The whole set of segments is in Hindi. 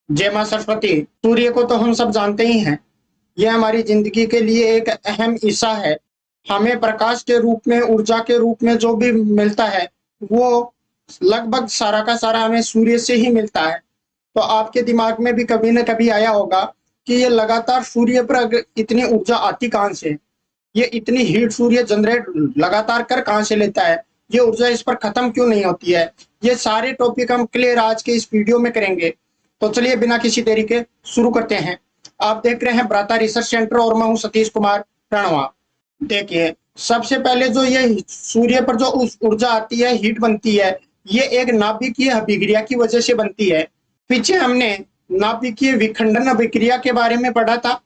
जय मां सरस्वती। सूर्य को तो हम सब जानते ही हैं। यह हमारी जिंदगी के लिए एक अहम हिस्सा है। हमें प्रकाश के रूप में, ऊर्जा के रूप में जो भी मिलता है, वो लगभग सारा का सारा हमें सूर्य से ही मिलता है। तो आपके दिमाग में भी कभी न कभी आया होगा कि ये लगातार सूर्य पर अगर इतनी ऊर्जा आती कहाँ से? ये इतनी हीट सूर्य जनरेट लगातार कर कहाँ से लेता है? ये ऊर्जा इस पर खत्म क्यों नहीं होती है? ये सारे टॉपिक हम क्लियर आज के इस वीडियो में करेंगे। तो चलिए बिना किसी देरी के शुरू करते हैं। आप देख रहे हैं ब्राता रिसर्च सेंटर और मैं हूं सतीश कुमार रणवा। देखिए, सबसे पहले जो ये सूर्य पर जो उस ऊर्जा आती है, हीट बनती है, ये एक नाभिकीय अभिक्रिया की वजह से बनती है। पीछे हमने नाभिकीय विखंडन अभिक्रिया के बारे में पढ़ा था,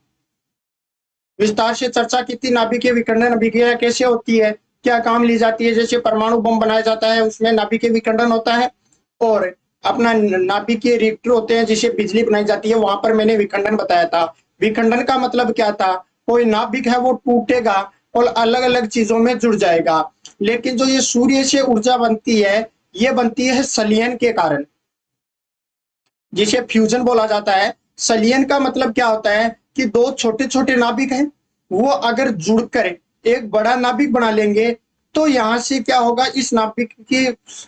विस्तार से चर्चा की थी। नाभिकीय विखंडन अभिक्रिया कैसे होती है, क्या काम ली जाती है। जैसे परमाणु बम बनाया जाता है, उसमें नाभिकीय विखंडन होता है। और अपना नाभिकीय रिएक्टर होते हैं जिससे बिजली बनाई जाती है, वहां पर मैंने विखंडन बताया था। विखंडन का मतलब क्या था? कोई नाभिक है वो टूटेगा और अलग अलग चीजों में जुड़ जाएगा। लेकिन जो ये सूर्य से ऊर्जा बनती है, ये बनती है संलयन के कारण, जिसे फ्यूजन बोला जाता है। संलयन का मतलब क्या होता है कि दो छोटे छोटे नाभिक हैं, वो अगर जुड़कर एक बड़ा नाभिक बना लेंगे, तो यहां से क्या होगा, इस नाभिक की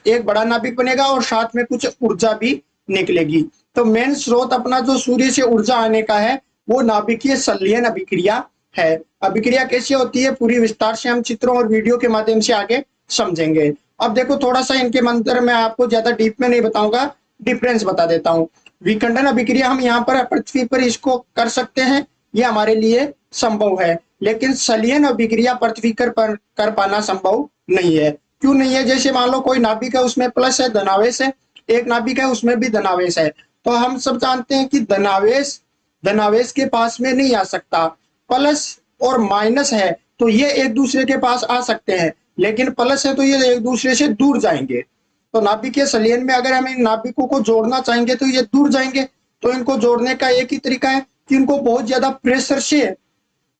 एक बड़ा नाभिक बनेगा और साथ में कुछ ऊर्जा भी निकलेगी। तो मेन स्रोत अपना जो सूर्य से ऊर्जा आने का है, वो नाभिकीय संलयन अभिक्रिया है। अभिक्रिया कैसे होती है, पूरी विस्तार से हम चित्रों और वीडियो के माध्यम से आगे समझेंगे। अब देखो, थोड़ा सा इनके मंत्र में आपको ज्यादा डीप में नहीं बताऊंगा, डिफरेंस बता देता हूँ। विखंडन अभिक्रिया हम यहाँ पर पृथ्वी पर इसको कर सकते हैं, ये हमारे लिए संभव है। लेकिन संलयन अभिक्रिया पृथ्वी पर कर पाना संभव नहीं है। क्यों नहीं है? जैसे मान लो कोई नाभिक है, उसमें प्लस है, धनावेश है। एक नाभिक है, उसमें भी धनावेश है। तो हम सब जानते हैं कि धनावेश धनावेश के पास में नहीं आ सकता। प्लस और माइनस है तो ये एक दूसरे के पास आ सकते हैं, लेकिन प्लस है तो ये एक दूसरे से दूर जाएंगे। तो नाभिकीय संलयन में अगर हम इन नाभिकों को जोड़ना चाहेंगे तो ये दूर जाएंगे। तो इनको जोड़ने का एक ही तरीका है कि इनको बहुत ज्यादा प्रेशर से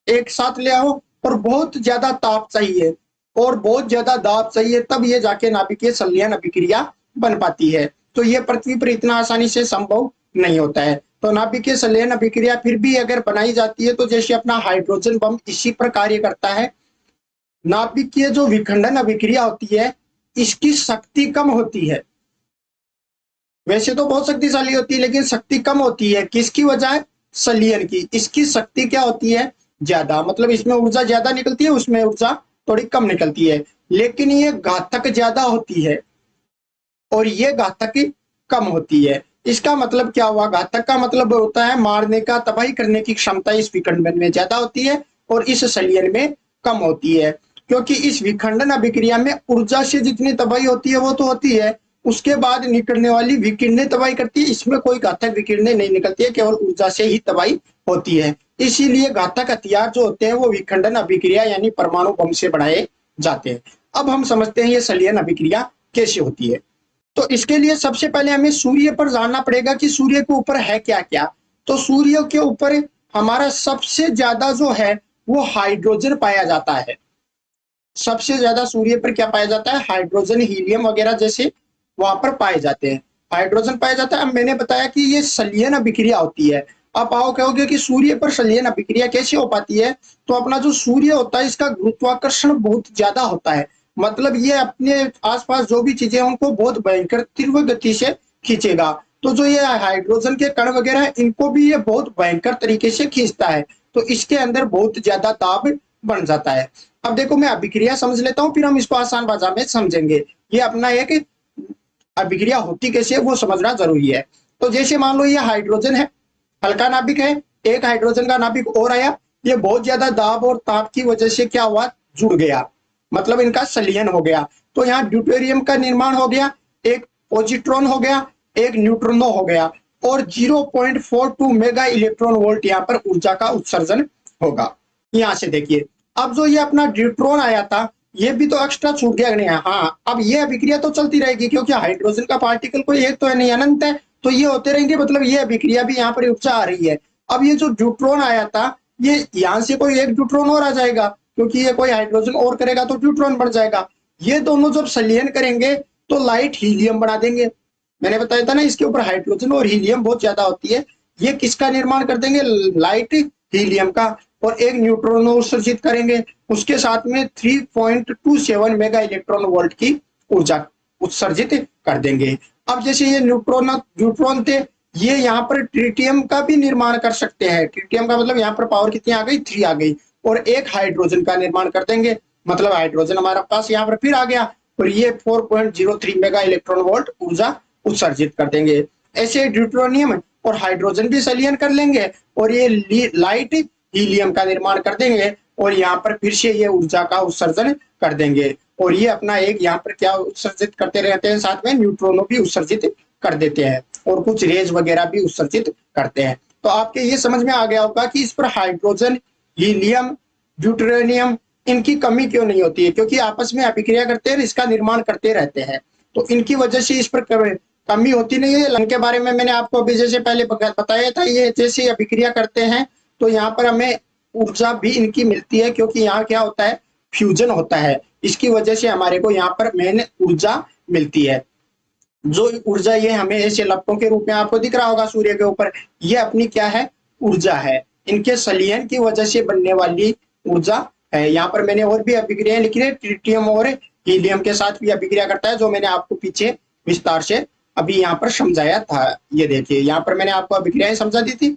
एक साथ ले आओ, और बहुत ज्यादा ताप चाहिए और बहुत ज्यादा दाब चाहिए, तब ये जाके नाभिकीय संलयन अभिक्रिया बन पाती है। तो ये पृथ्वी पर इतना आसानी से संभव नहीं होता है। तो नाभिकीय संलयन अभिक्रिया फिर भी अगर बनाई जाती है तो जैसे अपना हाइड्रोजन बम इसी पर कार्य करता है। नाभिकीय जो विखंडन अभिक्रिया होती है, इसकी शक्ति कम होती है। वैसे तो बहुत शक्तिशाली होती है, लेकिन शक्ति कम होती है। किसकी वजह है? संलयन की। इसकी शक्ति क्या होती है? ज्यादा। मतलब इसमें ऊर्जा ज्यादा निकलती है, उसमें ऊर्जा थोड़ी कम निकलती है। लेकिन ये घातक ज्यादा होती है और ये घातक कम होती है। इसका मतलब क्या हुआ? घातक का मतलब होता है मारने का, तबाही करने की क्षमता इस विखंडन में ज्यादा होती है और इस संलयन में कम होती है। क्योंकि इस विखंडन अभिक्रिया में ऊर्जा से जितनी तबाही होती है वो तो होती है, उसके बाद निकलने वाली विकिरणें तबाही करती है। इसमें कोई घातक विकिरणें नहीं निकलती है, केवल ऊर्जा से ही तबाही होती है। इसीलिए घातक हथियार जो होते हैं वो विखंडन अभिक्रिया यानी परमाणु बम से बनाए जाते हैं। अब हम समझते हैं ये संलयन अभिक्रिया कैसे होती है। तो इसके लिए सबसे पहले हमें सूर्य पर जानना पड़ेगा कि सूर्य के ऊपर है क्या क्या। तो सूर्य के ऊपर हमारा सबसे ज्यादा जो है वो हाइड्रोजन पाया जाता है। सबसे ज्यादा सूर्य पर क्या पाया जाता है? हाइड्रोजन, हीलियम वगैरह जैसे वहां पर पाए जाते हैं। हाइड्रोजन पाया जाता है। अब मैंने बताया कि ये संलयन अभिक्रिया होती है। अब आओ कहोगे कि सूर्य पर संलयन अभिक्रिया कैसे हो पाती है? तो अपना जो सूर्य होता है, इसका गुरुत्वाकर्षण बहुत ज्यादा होता है। मतलब ये अपने आसपास जो भी चीजें हैं उनको बहुत भयंकर तीव्र गति से खींचेगा। तो जो ये हाइड्रोजन के कण वगैरह है, इनको भी ये बहुत भयंकर तरीके से खींचता है। तो इसके अंदर बहुत ज्यादा दाब बन जाता है। अब देखो, मैं अभिक्रिया समझ लेता हूँ, फिर हम इसको आसान भाषा में समझेंगे। ये अपना एक अभिक्रिया होती कैसे है वो समझना जरूरी है। तो जैसे मान लो ये हाइड्रोजन है, हल्का नाभिक है, एक हाइड्रोजन का नाभिक और आया, ये बहुत ज्यादा दाब और ताप की वजह से क्या हुआ? जुड़ गया, मतलब इनका संलयन हो गया। तो यहाँ ड्यूटेरियम का निर्माण हो गया, एक पॉजिट्रॉन हो गया, एक न्यूट्रॉनो हो गया, और 0.42 मेगा इलेक्ट्रॉन वोल्ट यहाँ पर ऊर्जा का उत्सर्जन होगा। यहाँ से देखिए, अब जो ये अपना ड्यूट्रॉन आया था, ये भी तो एक्स्ट्रा छूट गया नहीं है। हाँ, अब ये अभिक्रिया तो चलती रहेगी, क्योंकि हाइड्रोजन का पार्टिकल कोई एक तो है नहीं, अनंत है। तो ये होते रहेंगे, मतलब ये अभिक्रिया भी यहाँ पर ऊर्जा आ रही है। अब ये जो ड्यूट्रॉन आया था, ये यहाँ से कोई एक ड्यूट्रॉन और आ जाएगा, क्योंकि ये कोई हाइड्रोजन और करेगा तो ड्यूट्रॉन बन जाएगा। ये दोनों जब संलयन करेंगे तो लाइट हीलियम बना देंगे। मैंने बताया था ना, इसके ऊपर हाइड्रोजन और हीलियम बहुत ज्यादा होती है। ये किसका निर्माण कर देंगे? लाइट हीलियम का। और एक न्यूट्रॉन उत्सर्जित करेंगे, उसके साथ में 3.27 मेगा इलेक्ट्रॉन वोल्ट की ऊर्जा उत्सर्जित कर देंगे। अब जैसे ये न्यूट्रॉन न्यूट्रॉन थे, ये यहाँ पर ट्रिटियम का भी निर्माण कर सकते हैं। ट्रिटियम का मतलब यहाँ पर पावर कितनी आ गई? 3 आ गई। और एक हाइड्रोजन का निर्माण कर देंगे, मतलब हाइड्रोजन हमारे पास यहाँ पर फिर आ गया, और ये 4.03 मेगा इलेक्ट्रॉन वोल्ट ऊर्जा उत्सर्जित कर देंगे। ऐसे ड्यूटेरियम और हाइड्रोजन भी संलयन कर लेंगे, और ये लाइट हीलियम का निर्माण कर देंगे, और यहाँ पर फिर से ये ऊर्जा का उत्सर्जन कर देंगे। और ये अपना एक यहाँ पर क्या उत्सर्जित करते रहते हैं, साथ में न्यूट्रॉनों भी उत्सर्जित कर देते हैं, और कुछ रेज वगैरह भी उत्सर्जित करते हैं। तो आपके ये समझ में आ गया होगा कि इस पर हाइड्रोजन, हीलियम, ड्यूटेरियम, इनकी कमी क्यों नहीं होती है, क्योंकि आपस में अभिक्रिया करते हैं, इसका निर्माण करते रहते हैं। तो इनकी वजह से इस पर कमी होती नहीं है। लन के बारे में मैंने आपको अभी जैसे पहले बताया था, ये जैसे अभिक्रिया करते हैं तो यहाँ पर हमें ऊर्जा भी इनकी मिलती है, क्योंकि यहाँ क्या होता है? फ्यूजन होता है। इसकी वजह से हमारे को यहाँ पर मेन ऊर्जा मिलती है। जो ऊर्जा ये हमें ऐसे लपटों के रूप में आपको दिख रहा होगा सूर्य के ऊपर, ये अपनी क्या है? ऊर्जा है। इनके संलयन की वजह से बनने वाली ऊर्जा है। यहाँ पर मैंने और भी अभिक्रियाएं लिखी है, ट्रिटियम और हीलियम के साथ भी अभिक्रिया करता है, जो मैंने आपको पीछे विस्तार से अभी यहाँ पर समझाया था। ये देखिए, यहाँ पर मैंने आपको अभिक्रियाएं समझा दी थी।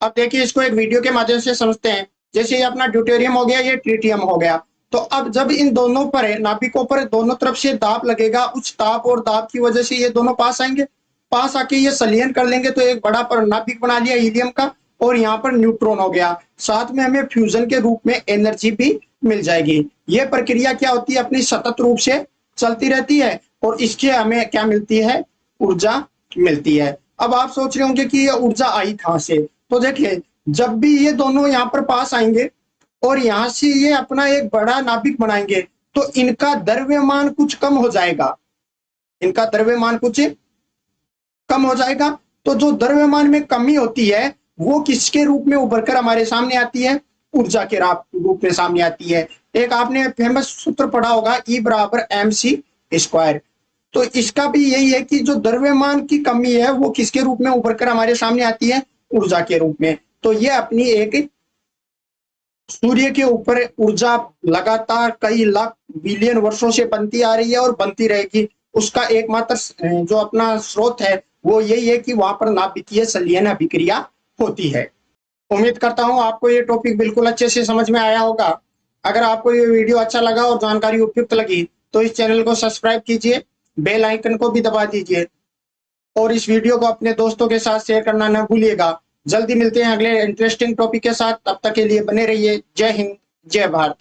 अब देखिए, इसको एक वीडियो के माध्यम से समझते हैं। जैसे ये अपना ड्यूटेरियम हो गया, ये ट्रिटियम हो गया। तो अब जब इन दोनों पर, नाभिकों पर दोनों तरफ से दाब लगेगा, उच्च ताप और दाब की वजह से ये दोनों पास आएंगे। पास आके ये संलयन कर लेंगे, तो एक बड़ा पर नाभिक बना लिया हीलियम का, और यहाँ पर न्यूट्रॉन हो गया। साथ में हमें फ्यूजन के रूप में एनर्जी भी मिल जाएगी। ये प्रक्रिया क्या होती है? अपनी सतत रूप से चलती रहती है, और इसके हमें क्या मिलती है? ऊर्जा मिलती है। अब आप सोच रहे होंगे कि ये ऊर्जा आई कहां से? तो देखिए, जब भी ये दोनों यहाँ पर पास आएंगे और यहाँ से ये अपना एक बड़ा नाभिक बनाएंगे, तो इनका द्रव्यमान कुछ कम हो जाएगा। इनका द्रव्यमान कुछ कम हो जाएगा। तो जो द्रव्यमान में कमी होती है, वो किसके रूप में उभर कर हमारे सामने आती है? ऊर्जा के रूप में सामने आती है। एक आपने फेमस सूत्र पढ़ा होगा, E बराबर mc²। तो इसका भी यही है कि जो द्रव्यमान की कमी है, वो किसके रूप में उभर कर हमारे सामने आती है? ऊर्जा के रूप में। तो ये अपनी एक सूर्य के ऊपर ऊर्जा लगातार कई लाख बिलियन वर्षों से बनती आ रही है और बनती रहेगी। उसका एकमात्र जो अपना स्रोत है, वो यही है कि वहां पर नाभिकीय संलयन अभिक्रिया होती है। उम्मीद करता हूं आपको ये टॉपिक बिल्कुल अच्छे से समझ में आया होगा। अगर आपको ये वीडियो अच्छा लगा और जानकारी उपयुक्त लगी, तो इस चैनल को सब्सक्राइब कीजिए, बेल आइकन को भी दबा दीजिए, और इस वीडियो को अपने दोस्तों के साथ शेयर करना न भूलिएगा। जल्दी मिलते हैं अगले इंटरेस्टिंग टॉपिक के साथ। तब तक के लिए बने रहिए। जय हिंद, जय भारत।